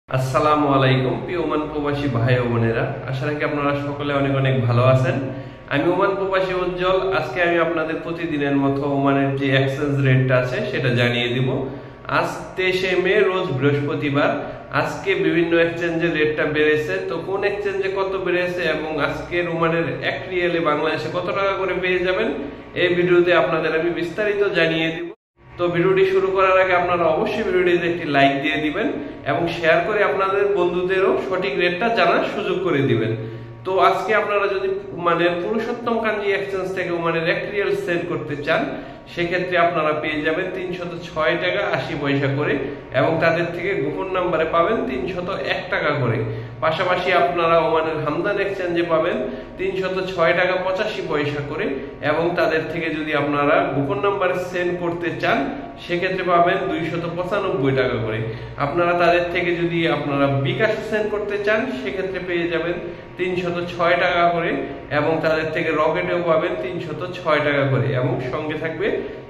আসসালামু আলাইকুম প্রিয় ওমান প্রবাসী ভাই ও বোনেরা, আশা রাখি আপনারা সকলে অনেক অনেক ভালো আছেন। আমি ওমান প্রবাসী উজ্জ্বল। আজকে আমি আপনাদের প্রতিদিনের মতো ওমানের যে এক্সচেঞ্জ রেটটা আছে সেটা জানিয়ে দিব। আজ 23শে মে, রোজ বৃহস্পতিবার। আজকে বিভিন্ন এক্সচেঞ্জের রেটটা বেড়েছে, তো কোন এক্সচেঞ্জে কত বেড়েছে এবং আজকে ওমানের 1 রিয়ালে বাংলাদেশে কত টাকা করে পেয়ে যাবেন, এই ভিডিওতে আপনাদের আমি বিস্তারিত জানিয়ে দিব। তো ভিডিওটি শুরু করার আগে আপনারা অবশ্যই ভিডিওটিতে একটি লাইক দিয়ে দিবেন এবং শেয়ার করে আপনাদের বন্ধুদেরও সঠিক রেটটা জানার সুযোগ করে দিবেন। তো আজকে আপনারা যদি পুরুষোত্তম কাঞ্জি এক্সচেঞ্জ থেকে ওমানের 1 রিয়াল সেল করতে চান, সেক্ষেত্রে আপনারা পেয়ে যাবেন 306 টাকা 80 পয়সা করে এবং তাদের থেকে গোপন নাম্বারে পাবেন 301 টাকা করে। পাশাপাশি আপনারা ওমানের হামদান এক্সচেঞ্জে পাবেন 306 টাকা 85 পয়সা করে এবং তাদের থেকে যদি আপনারা গোপন নাম্বারে সেন্ড করতে চান, সেক্ষেত্রে পাবেন 295 টাকা করে। আপনারা তাদের থেকে যদি আপনারা বিকাশে সেন্ড করতে চান, সেক্ষেত্রে পেয়ে যাবেন 306 টাকা করে এবং তাদের থেকে রকেটেও পাবেন 306 টাকা করে এবং সঙ্গে থাকবে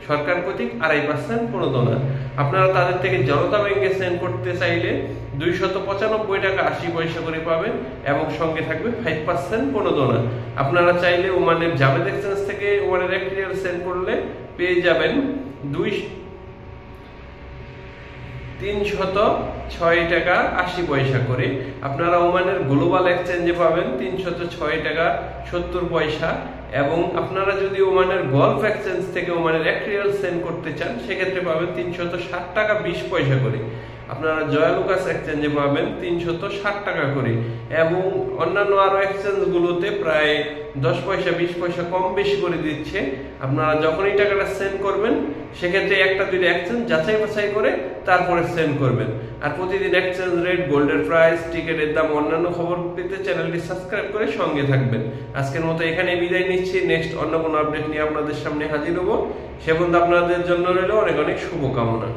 সরকার কর্তৃক 2.5% প্রণোদনা। আপনারা তাদের থেকে জনতা ব্যাংকে সেন্ড করতে চাইলে 295 টাকা 80 পয়সা করে পাবেন এবং সঙ্গে থাকবে 5% প্রণোদনা। আপনারা চাইলে ওমানের জাভেদ এক্সচেঞ্জ থেকে ওমানের 1 রিয়াল সেন্ড করলে পেয়ে যাবেন 306 টাকা 80 পয়সা করে। আপনারা ওমানের গ্লোবাল এক্সচেঞ্জে পাবেন 306 টাকা 70 পয়সা এবং আপনারা যদি ওমানের গলফ এক্সচেঞ্জ থেকে ওমানের 1 রিয়াল সেন্ড করতে চান, সেক্ষেত্রে পাবেন 360 টাকা 20 পয়সা করে। আপনারা জয়ালুকাস এক্সচেঞ্জে পাবেন 360 টাকা করে এবং অন্যান্য আরো এক্সচেঞ্জ গুলোতে প্রায় 10 পয়সা 20 পয়সা কম বেশি করে দিচ্ছে। আপনারা যখনই টাকাটা সেন্ড করবেন, সেক্ষেত্রে একটা দুইটা এক্সচেঞ্জ যাচাই বাছাই করে তারপরে সেন্ড করবেন। আর প্রতিদিন এক্সচেঞ্জ রেট, গোল্ডের প্রাইস, টিকেটের দাম, অন্যান্য খবর পেতে চ্যানেলটি সাবস্ক্রাইব করে সঙ্গে থাকবেন। আজকের মতো এখানে বিদায় নিচ্ছি। নেক্সট অন্য কোনো আপডেট নিয়ে আপনাদের সামনে হাজির হব। সে পর্যন্ত আপনাদের জন্য রইল অনেক অনেক শুভকামনা।